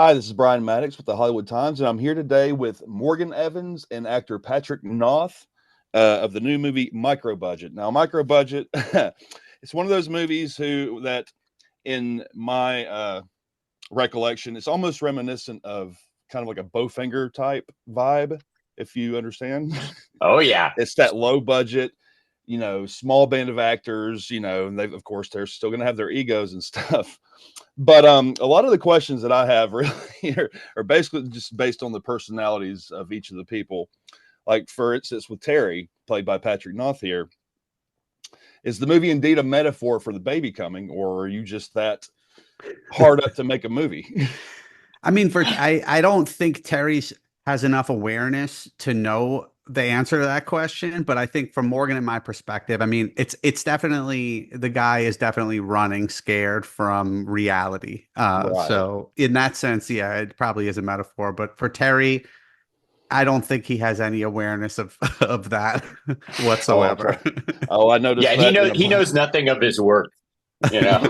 Hi, this is Brian Maddox with the Hollywood Times, and I'm here today with Morgan Evans and actor Patrick Noth of the new movie Micro Budget. Now, Micro Budget, it's one of those movies that, in my recollection, it's almost reminiscent of kind of like a Bowfinger type vibe, if you understand. Oh yeah. It's that low budget, small band of actors, and they, of course, they're still going to have their egos and stuff. But a lot of the questions that I have really are basically just based on the personalities of each of the people. Like, for instance, with Terry, played by Patrick Noth here, is the movie indeed a metaphor for the baby coming, or are you just that hard up to make a movie? I mean, I don't think Terry's has enough awareness to know the answer to that question, but I think from Morgan and my perspective, I mean, it's definitely the guy is definitely running scared from reality. Right. So in that sense, yeah, it probably is a metaphor. But for Terry, I don't think he has any awareness of of that whatsoever. I noticed Yeah, that he knows nothing of his work, you know.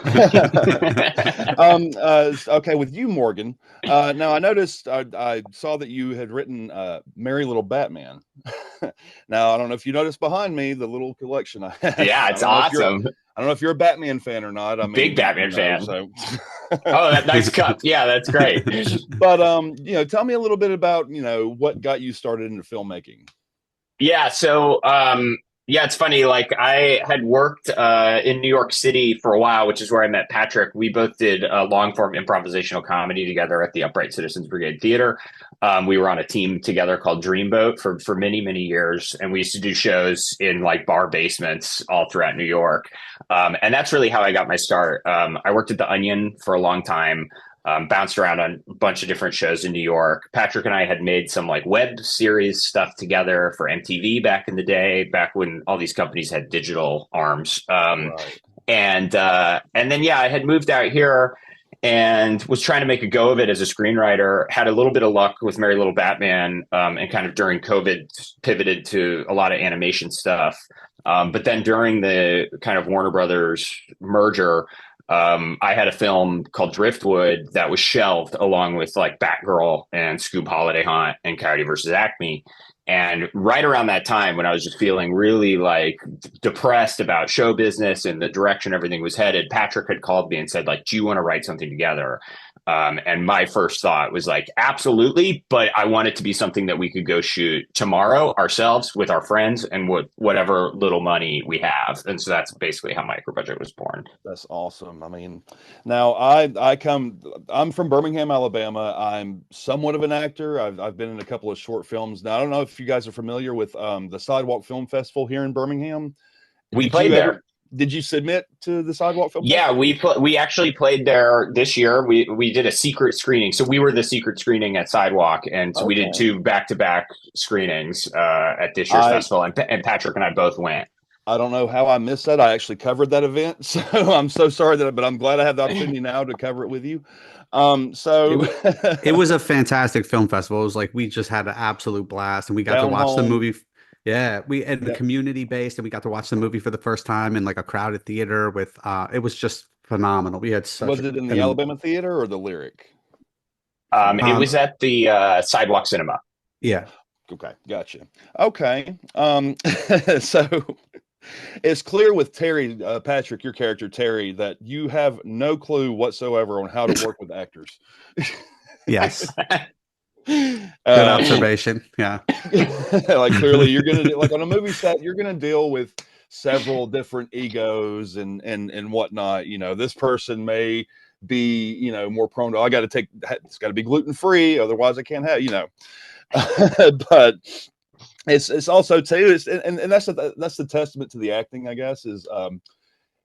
Okay, with you, Morgan. Now I noticed I saw that you had written "Merry Little Batman." Now I don't know if you noticed behind me the little collection I have. Yeah, it's awesome. I don't know if you're a Batman fan or not. I mean, Big Batman fan. So. Oh, that nice cup. Yeah, that's great. But tell me a little bit about what got you started into filmmaking. Yeah, so yeah, it's funny. Like I had worked in New York City for a while, which is where I met Patrick. We both did long form improvisational comedy together at the Upright Citizens Brigade Theater. We were on a team together called Dreamboat for many years, and we used to do shows in like bar basements all throughout New York. And that's really how I got my start. I worked at the Onion for a long time. Bounced around on a bunch of different shows in New York. Patrick and I had made some like web series stuff together for MTV back in the day, back when all these companies had digital arms. Right. And then yeah, I had moved out here and was trying to make a go of it as a screenwriter. Had a little bit of luck with Merry Little Batman, and kind of during COVID pivoted to a lot of animation stuff. But then during the kind of Warner Brothers merger, I had a film called Driftwood that was shelved along with like Batgirl and Scoob Holiday Haunt and Coyote versus Acme. And right around that time, when I was just feeling really like depressed about show business and the direction everything was headed, Patrick had called me and said, like, do you want to write something together? And my first thought was like, absolutely. But I want it to be something that we could go shoot tomorrow ourselves with our friends and with whatever little money we have. And so that's basically how Micro Budget was born. That's awesome. I mean, now I'm from Birmingham, Alabama. I'm somewhat of an actor. I've been in a couple of short films. Now I don't know if you guys are familiar with the Sidewalk Film Festival here in Birmingham. We played there. Did you submit to the Sidewalk Film Yeah, Festival? we actually played there this year. We did a secret screening. So we were the secret screening at Sidewalk, and so we did two back-to-back screenings at this year's festival, and Patrick and I both went. I don't know how I missed that. I actually covered that event, so I'm so sorry but I'm glad I have the opportunity now to cover it with you. So it was a fantastic film festival. It was like we just had an absolute blast, and we got to watch the movie. Yeah, we and the community based, and we got to watch the movie for the first time in like a crowded theater with. It was just phenomenal. We had such. Was it in the Alabama Theater or the Lyric? It was at the Sidewalk Cinema. Yeah. Okay, gotcha. Okay, so it's clear with Terry, Patrick, your character Terry, that you have no clue whatsoever on how to work with actors. Yes. Good observation. Yeah. Like clearly you're gonna like on a movie set, you're gonna deal with several different egos and whatnot. This person may be, more prone to it's got to be gluten free, otherwise I can't have, but it's also too, and that's the testament to the acting, I guess, is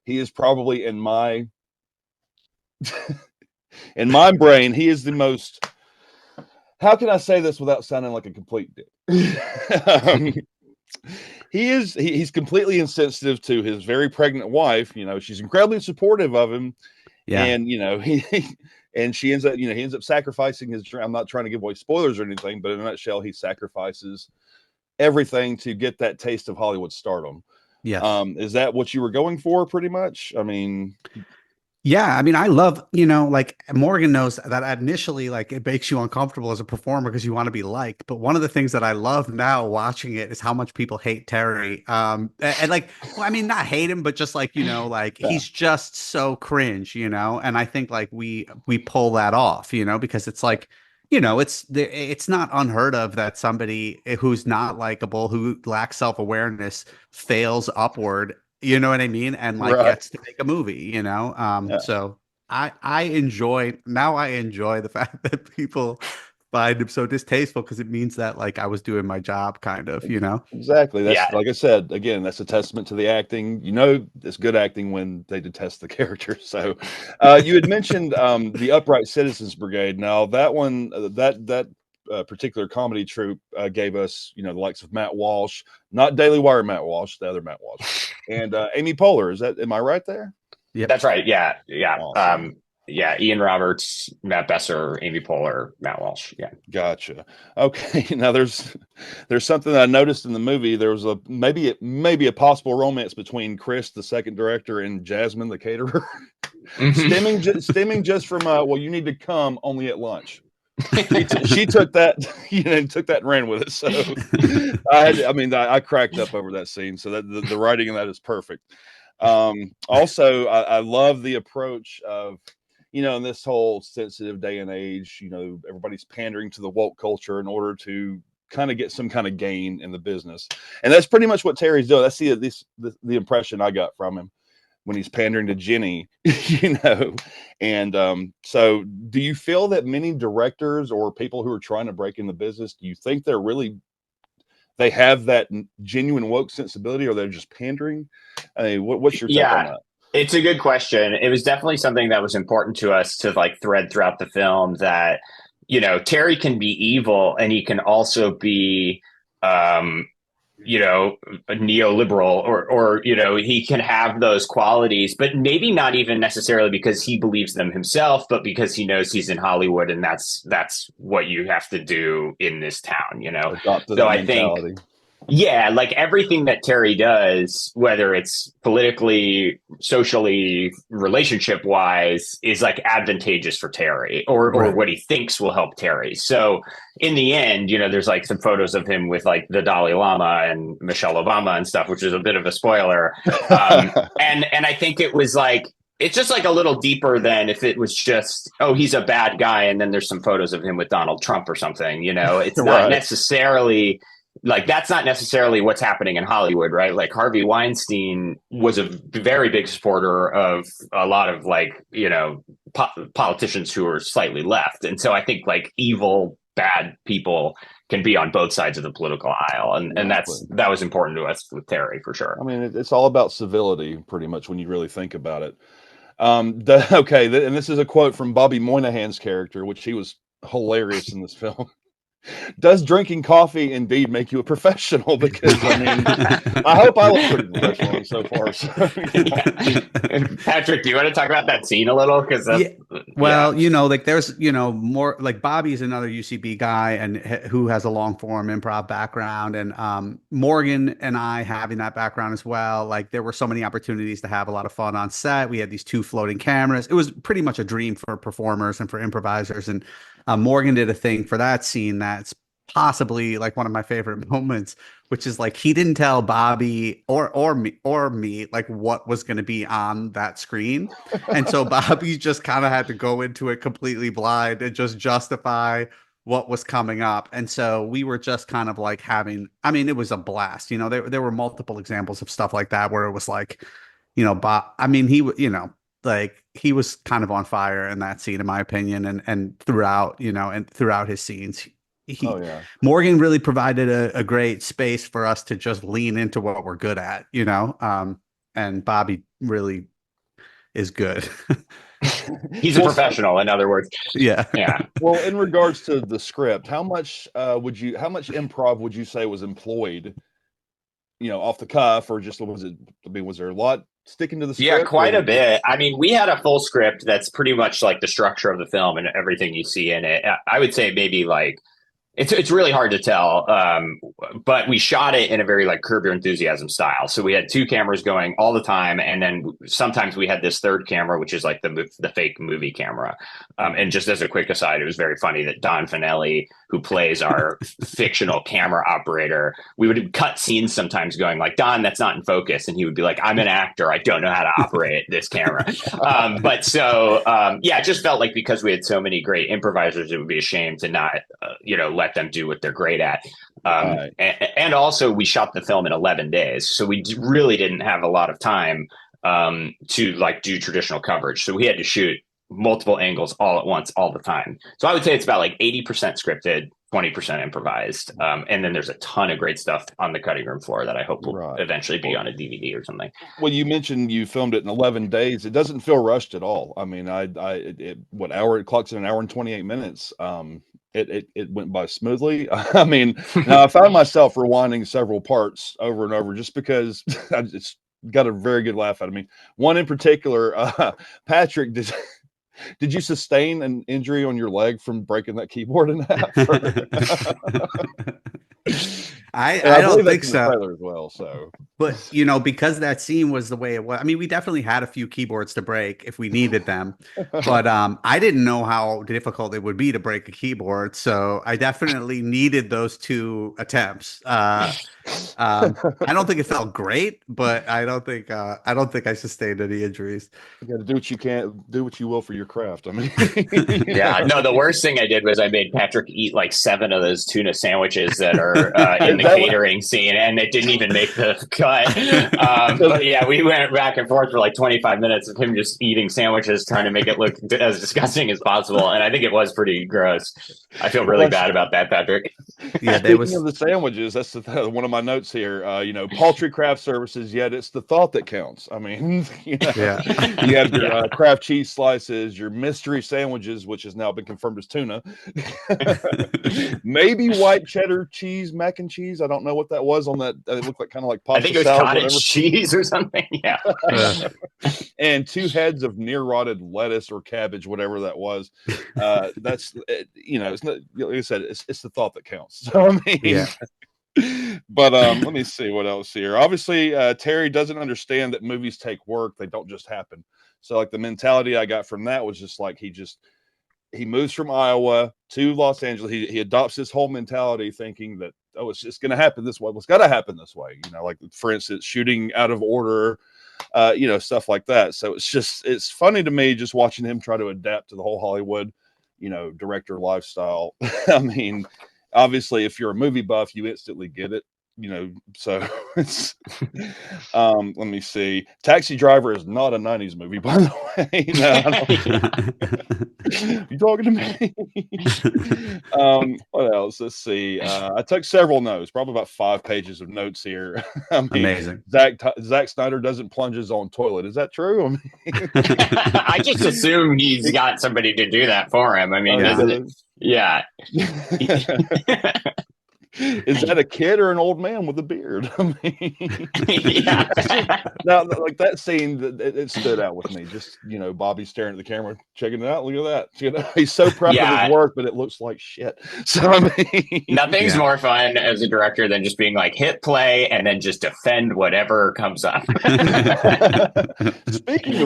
he is probably in my in my brain, he is the most, how can I say this without sounding like a complete dick? He's completely insensitive to his very pregnant wife. She's incredibly supportive of him. Yeah. And and she ends up, he ends up sacrificing his dream. I'm not trying to give away spoilers or anything, but in a nutshell, he sacrifices everything to get that taste of Hollywood stardom. Yes. Is that what you were going for pretty much? I mean, Yeah, I mean, I love, like Morgan knows that initially, like, it makes you uncomfortable as a performer because you want to be liked. But one of the things that I love now watching it is how much people hate Terry. And like, well, I mean, not hate him, but just like, like Yeah. he's just so cringe, And I think like we pull that off, because it's like, it's not unheard of that somebody who's not likable, who lacks self-awareness, fails upward, you know what I mean? And like Right. gets to make a movie. Yeah. So I enjoy the fact that people find him so distasteful because it means that like I was doing my job kind of. Exactly. That's, Yeah. like I said, again, that's a testament to the acting. It's good acting when they detest the character. So, you had mentioned the Upright Citizens Brigade. Now, that one, that particular comedy troupe gave us, the likes of Matt Walsh, not Daily Wire Matt Walsh, the other Matt Walsh, and Amy Poehler. Am I right there? Yep. That's right. Yeah. Yeah. Awesome. Yeah. Ian Roberts, Matt Besser, Amy Poehler, Matt Walsh. Yeah. Gotcha. Okay. Now there's something that I noticed in the movie. There was maybe a possible romance between Chris, the second director, and Jasmine, the caterer, Mhm. stemming just from well, you need to come only at lunch. She took that, took that and ran with it. So I cracked up over that scene. So that the writing in that is perfect. Also, I love the approach of, in this whole sensitive day and age, everybody's pandering to the woke culture in order to kind of get some kind of gain in the business. And that's pretty much what Terry's doing. That's the impression I got from him when he's pandering to Jenny, And so do you feel that many directors or people who are trying to break in the business, do you think they have that genuine woke sensibility, or they're just pandering? I mean, what's your take on Yeah. that? It's a good question. It was definitely something that was important to us to like thread throughout the film that, Terry can be evil and he can also be, um, a neoliberal or, he can have those qualities, but maybe not even necessarily because he believes them himself, but because he knows he's in Hollywood and that's what you have to do in this town. Adopt to So that I think, mentality. yeah, like everything that Terry does, whether it's politically, socially, relationship wise, is like advantageous for Terry or Right. what he thinks will help Terry. So in the end, there's like some photos of him with like the Dalai Lama and Michelle Obama and stuff, which is a bit of a spoiler. And I think it was like it's just like a little deeper than if it was just, oh, he's a bad guy, and then there's some photos of him with Donald Trump or something. It's not Right. necessarily like that's not necessarily what's happening in Hollywood, right? Like Harvey Weinstein was a very big supporter of a lot of like, politicians who are slightly left. And so I think like evil, bad people can be on both sides of the political aisle. And Exactly. that was important to us with Terry for sure. I mean, it's all about civility, pretty much, when you really think about it. And this is a quote from Bobby Moynihan's character, which he was hilarious in this film. Does drinking coffee indeed make you a professional? Because I mean, I hope I look pretty professional so far. So, Yeah. Patrick, do you want to talk about that scene a little? Because Yeah. yeah. Well, like there's, more like Bobby's another UCB guy and who has a long form improv background, and Morgan and I having that background as well. Like there were so many opportunities to have a lot of fun on set. We had these two floating cameras. It was pretty much a dream for performers and for improvisers. And Morgan did a thing for that scene that's possibly like one of my favorite moments, which is like he didn't tell Bobby or me like what was going to be on that screen. And so Bobby just kind of had to go into it completely blind and just justify what was coming up. And so we were just kind of like I mean, it was a blast. There were multiple examples of stuff like that where it was like, Bob, I mean, like he was kind of on fire in that scene, in my opinion, and throughout, and throughout his scenes. oh He yeah, Morgan really provided a great space for us to just lean into what we're good at. And Bobby really is good. He's a well, professional, in other words. Yeah. Yeah. well, in regards to the script, how much improv would you say was employed? Off the cuff, or just was it? I mean, was there a lot sticking to the Yeah, script, or quite a was it? bit. I mean, we had a full script that's pretty much like the structure of the film and everything you see in it. I would say maybe like It's really hard to tell, but we shot it in a very like Curb Your Enthusiasm style. So we had two cameras going all the time, and then sometimes we had this third camera, which is like the fake movie camera. And just as a quick aside, it was very funny that Don Finelli, who plays our fictional camera operator, we would cut scenes sometimes going like, Don, that's not in focus, and he would be like, I'm an actor, I don't know how to operate this camera. Yeah, it just felt like because we had so many great improvisers, it would be a shame to not let them do what they're great at. Right. And also we shot the film in 11 days. So we really didn't have a lot of time to like do traditional coverage. So we had to shoot multiple angles all at once, all the time. So I would say it's about like 80% scripted, 20% improvised. And then there's a ton of great stuff on the cutting room floor that I hope will eventually be on a DVD or something. Well, you mentioned you filmed it in 11 days. It doesn't feel rushed at all. I mean, it clocks in an hour and 28 minutes. It went by smoothly. I mean, now I found myself rewinding several parts over and over just because I just got a very good laugh out of me. One in particular, Patrick, did you sustain an injury on your leg from breaking that keyboard in half? I don't think so. As well, so. But because that scene was the way it was. I mean, we definitely had a few keyboards to break if we needed them, but I didn't know how difficult it would be to break a keyboard, so I definitely needed those 2 attempts. I don't think it felt great, but I don't think I sustained any injuries. You got to do what you can, do what you will for your craft. I mean, yeah. No, the worst thing I did was I made Patrick eat like 7 of those tuna sandwiches that are in the catering scene, and it didn't even make the cut. But yeah, we went back and forth for like 25 minutes of him just eating sandwiches, trying to make it look as disgusting as possible. And I think it was pretty gross. I feel really bad about that, Patrick. Yeah, Speaking of the sandwiches, that's one of my notes here. Paltry craft services, yet it's the thought that counts. I mean, you have your craft cheese slices, your mystery sandwiches, which has now been confirmed as tuna. Maybe white cheddar cheese mac and cheese. I don't know what that was on that. It looked like kind of like pasta. I think it was cottage cheese or something. Yeah. And 2 heads of near rotted lettuce or cabbage, whatever that was. That's it's not, like I said, it's the thought that counts. So I mean, but let me see what else here. Obviously, Terry doesn't understand that movies take work; they don't just happen. So like the mentality I got from that was just like he moves from Iowa to Los Angeles. He adopts this whole mentality, thinking that it's just going to happen this way. Well, it's got to happen this way. Like for instance, shooting out of order, stuff like that. So it's funny to me just watching him try to adapt to the whole Hollywood, director lifestyle. I mean, obviously, if you're a movie buff, you instantly get it. So it's let me see. Taxi Driver is not a 90s movie, by the way. No, you talking to me? What else? Let's see. I took several notes, probably about 5 pages of notes here. I mean, amazing. Zack Snyder doesn't plunge his own toilet. Is that true? I mean, I just assume he's got somebody to do that for him. I mean, yeah. Is that a kid or an old man with a beard? I mean, now, like that scene, it stood out with me. Just Bobby staring at the camera, checking it out. Look at that. He's so proud of his work, but it looks like shit. So I mean, nothing's more fun as a director than just being like hit play and then just defend whatever comes up. Speaking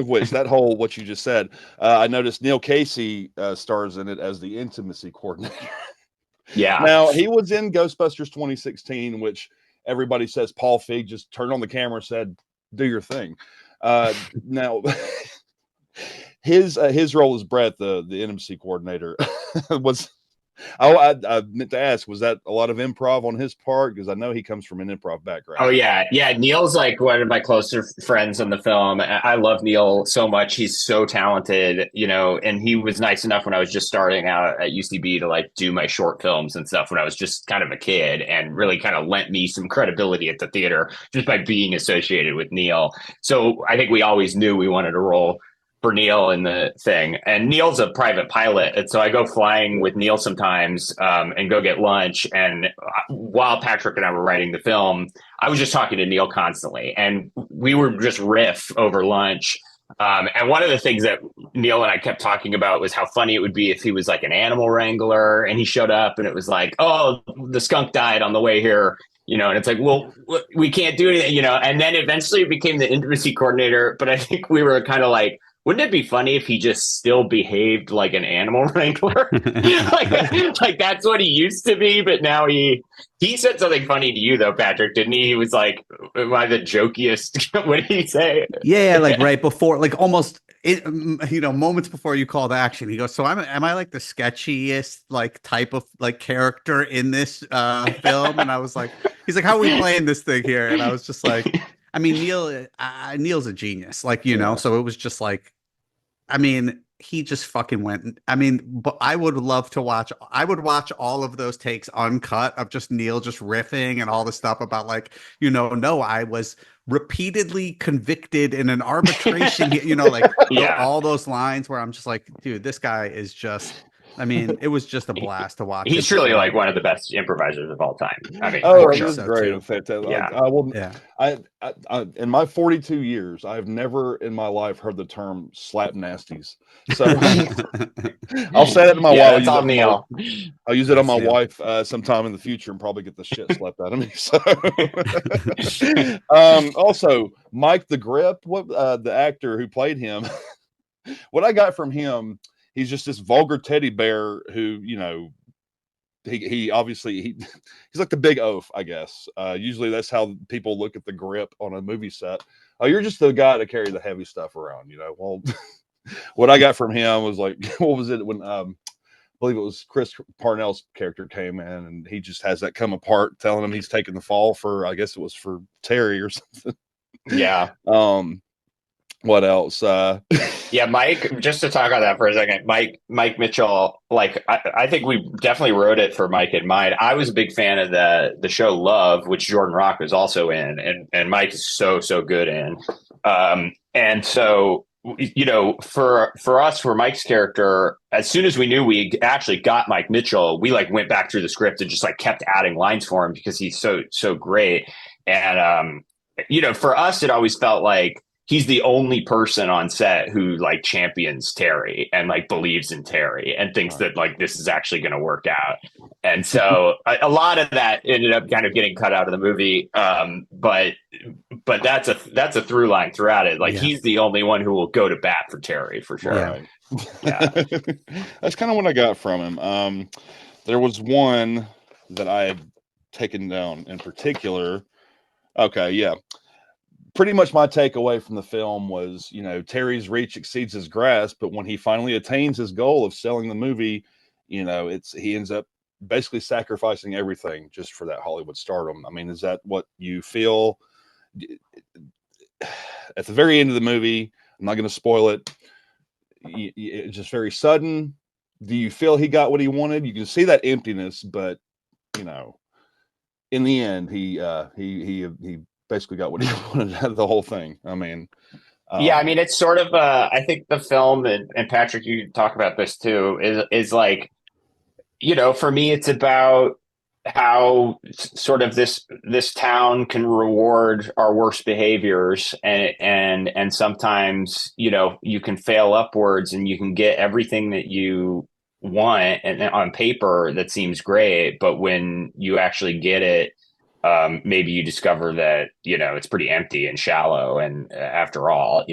of which, that whole what you just said, I noticed Neil Casey stars in it as the intimacy coordinator. Yeah. Now he was in Ghostbusters 2016, which everybody says Paul Feig just turned on the camera and said, "Do your thing." Now his role as Brett, the intimacy coordinator, was. I meant to ask, was that a lot of improv on his part? Because I know he comes from an improv background. Oh, yeah. Yeah. Neil's like one of my closer friends on the film. I love Neil so much. He's so talented, and he was nice enough when I was just starting out at UCB to like do my short films and stuff when I was just kind of a kid, and really kind of lent me some credibility at the theater just by being associated with Neil. So I think we always knew we wanted to roll for Neil in the thing. And Neil's a private pilot. And so I go flying with Neil sometimes and go get lunch. And while Patrick and I were writing the film, I was just talking to Neil constantly. And we were just riff over lunch And one of the things that Neil and I kept talking about was how funny it would be if he was like an animal wrangler and he showed up and it was like, oh, the skunk died on the way here, and it's like, well, we can't do anything, and then eventually it became the intimacy coordinator. But I think we were kind of like, wouldn't it be funny if he just still behaved like an animal wrangler? like that's what he used to be, but now he said something funny to you though, Patrick, didn't he? He was like, am I the jokiest? What did he say? Yeah, like right before, like almost moments before you called action, he goes, so am I like the sketchiest like type of like character in this film? And I was like, he's like, how are we playing this thing here? And I was just like, I mean, Neil's a genius, like, so it was just like, I mean, he just fucking went. I mean, but I would love to watch. I would watch all of those takes uncut of just Neil just riffing and all the stuff about like, no, I was repeatedly convicted in an arbitration, like all those lines where I'm just like, dude, this guy is just. I mean, it was just a blast to watch. He's truly like one of the best improvisers of all time. I mean, he was great. In fact, yeah. I in my 42 years, I've never in my life heard the term slap nasties. So I'll say that to my wife. That's all Neil. I'll use it on my wife sometime in the future and probably get the shit slapped out of me. So, also Mike the Grip, the actor who played him, what I got from him. He's just this vulgar teddy bear who, he obviously he's like the big oaf, I guess. Usually that's how people look at the Grip on a movie set. Oh, you're just the guy to carry the heavy stuff around, Well, what I got from him was like, what was it when I believe it was Chris Parnell's character came in and he just has that come apart telling him he's taking the fall for, I guess it was for Terry or something. Yeah. What else? Yeah, Mike, just to talk on that for a second, Mike Mitchell, like I think we definitely wrote it for Mike in mind. I was a big fan of the show Love, which Jordan Rock was also in, and Mike is so good in. And so, for us, for Mike's character, as soon as we knew we actually got Mike Mitchell, we like went back through the script and just like kept adding lines for him because he's so great. And for us, it always felt like he's the only person on set who like champions Terry and like believes in Terry and thinks that like this is actually going to work out. And so a lot of that ended up kind of getting cut out of the movie. But that's a through line throughout it. Like he's the only one who will go to bat for Terry for sure. Right. Yeah. That's kind of what I got from him. There was one that I had taken down in particular. Okay. Yeah. Pretty much my takeaway from the film was, Terry's reach exceeds his grasp, but when he finally attains his goal of selling the movie, he ends up basically sacrificing everything just for that Hollywood stardom. I mean, is that what you feel at the very end of the movie? I'm not going to spoil it. It's just very sudden. Do you feel he got what he wanted? You can see that emptiness, but in the end, he basically got what he wanted out of the whole thing. I mean, it's sort of, I think the film, and Patrick, you talk about this too, is like, for me, it's about how sort of this town can reward our worst behaviors. And sometimes, you can fail upwards and you can get everything that you want and on paper that seems great. But when you actually get it, maybe you discover that, it's pretty empty and shallow. And after all,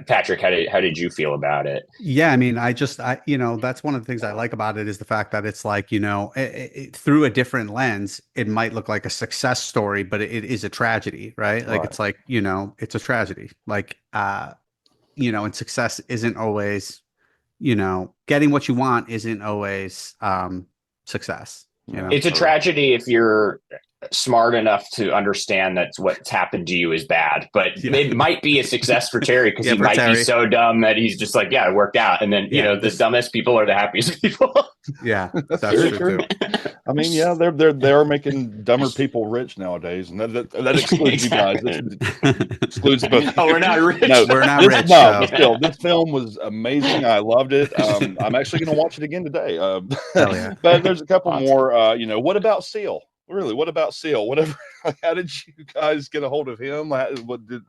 Patrick, how did you feel about it? Yeah. I mean, that's one of the things I like about it is the fact that it's like, through a different lens, it might look like a success story, but it is a tragedy, right? Like, It's like, it's a tragedy. Like, and success isn't always, getting what you want isn't always, success. It's a tragedy if you're smart enough to understand that what's happened to you is bad, but it might be a success for Terry because he might be so dumb that he's just like, it worked out. And then, the dumbest people are the happiest people. Yeah, that's true. I mean, they are making dumber people rich nowadays, and that excludes you guys. That excludes both. Oh, we're not rich. No, we're not rich. No, still, this film was amazing. I loved it. I'm actually going to watch it again today. Hell yeah. But there's a couple more. What about Seal? Really, what about Seal? Whatever. How did you guys get a hold of him? What did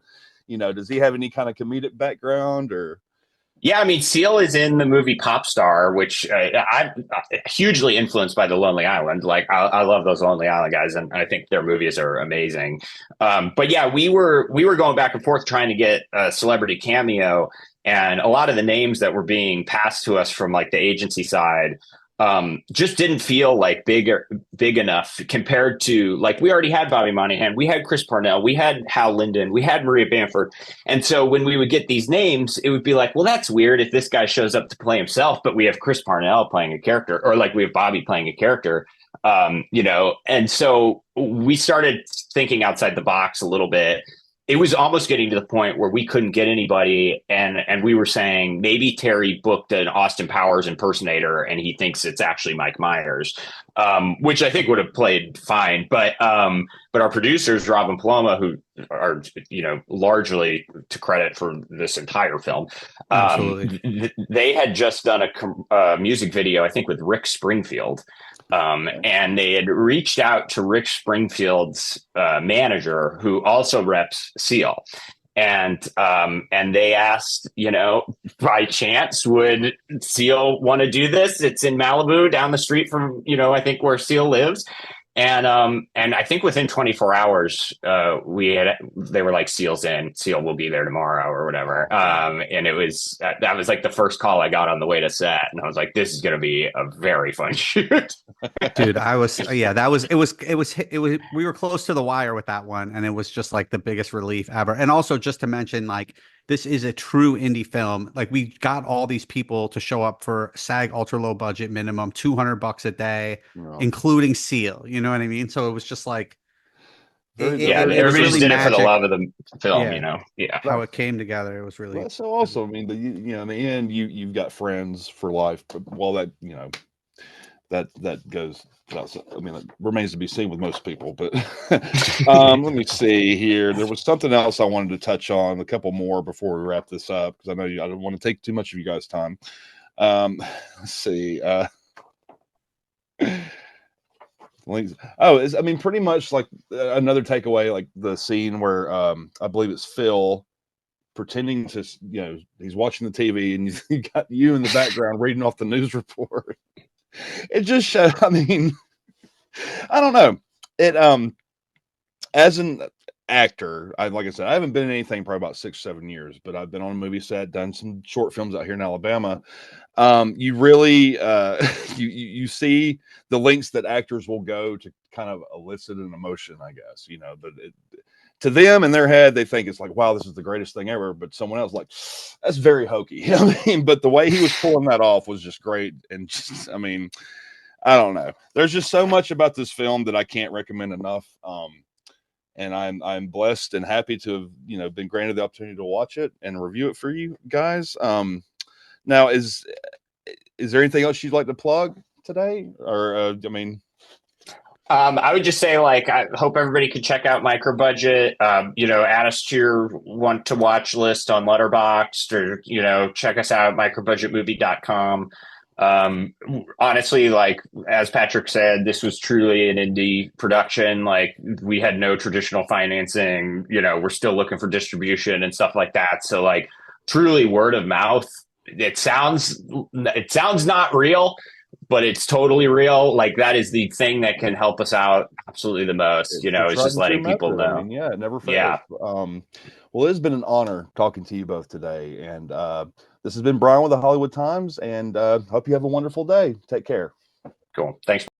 does he have any kind of comedic background or? Yeah, I mean, Seal is in the movie Pop Star, which I'm hugely influenced by The Lonely Island. Like, I love those Lonely Island guys, and I think their movies are amazing. But yeah, we were going back and forth trying to get a celebrity cameo, and a lot of the names that were being passed to us from like the agency side just didn't feel like big enough compared to, like, we already had Bobby Moynihan, we had Chris Parnell, we had Hal Linden, we had Maria Bamford. And so when we would get these names, it would be like, well, that's weird if this guy shows up to play himself, but we have Chris Parnell playing a character, or like we have Bobby playing a character, and so we started thinking outside the box a little bit. It was almost getting to the point where we couldn't get anybody, and we were saying maybe Terry booked an Austin Powers impersonator and he thinks it's actually Mike Myers, which I think would have played fine. But our producers, Rob and Paloma, who are largely to credit for this entire film, they had just done a music video, I think, with Rick Springfield. And they had reached out to Rick Springfield's manager, who also reps Seal, and they asked, by chance, would Seal want to do this? It's in Malibu, down the street from I think where Seal lives. And I think within 24 hours, they were like, Seal's in, Seal will be there tomorrow or whatever. And it was, that was like the first call I got on the way to set. And I was like, this is going to be a very fun shoot. Dude, we were close to the wire with that one. And it was just like the biggest relief ever. And also just to mention, like, this is a true indie film. Like, we got all these people to show up for SAG ultra low budget minimum, $200 a day, including Seal. You know what I mean? So it was just like, everybody just really did it for the love of the film. How it came together. It was really so. Also, I mean, in the end, you've got friends for life. But while that that goes, I mean, it remains to be seen with most people. But let me see here. There was something else I wanted to touch on, a couple more before we wrap this up, because I know I don't want to take too much of you guys' time. Let's see. I mean, pretty much like another takeaway, like the scene where I believe it's Phil pretending to, he's watching the TV and you got you in the background reading off the news report. It just showed, I mean, I don't know. It as an actor, like I said, I haven't been in anything probably about 6-7 years, but I've been on a movie set, done some short films out here in Alabama. You really you see the lengths that actors will go to kind of elicit an emotion, I guess, but to them in their head, they think it's like, wow, this is the greatest thing ever. But someone else like, that's very hokey. I mean, but the way he was pulling that off was just great. And just, I mean, I don't know. There's just so much about this film that I can't recommend enough. And I'm blessed and happy to have, been granted the opportunity to watch it and review it for you guys. Now, is there anything else you'd like to plug today? Or, I mean, I would just say, like, I hope everybody could check out Micro Budget. Add us to your want to watch list on Letterboxd, or, check us out at microbudgetmovie.com. Honestly, like, as Patrick said, this was truly an indie production. Like, we had no traditional financing, we're still looking for distribution and stuff like that. So, like, truly word of mouth. It sounds not real, but it's totally real. Like, that is the thing that can help us out absolutely the most, it's just letting people know. I mean, it never fails. Yeah. Well, it has been an honor talking to you both today. And this has been Brian with the Hollywood Times, and hope you have a wonderful day. Take care. Cool. Thanks.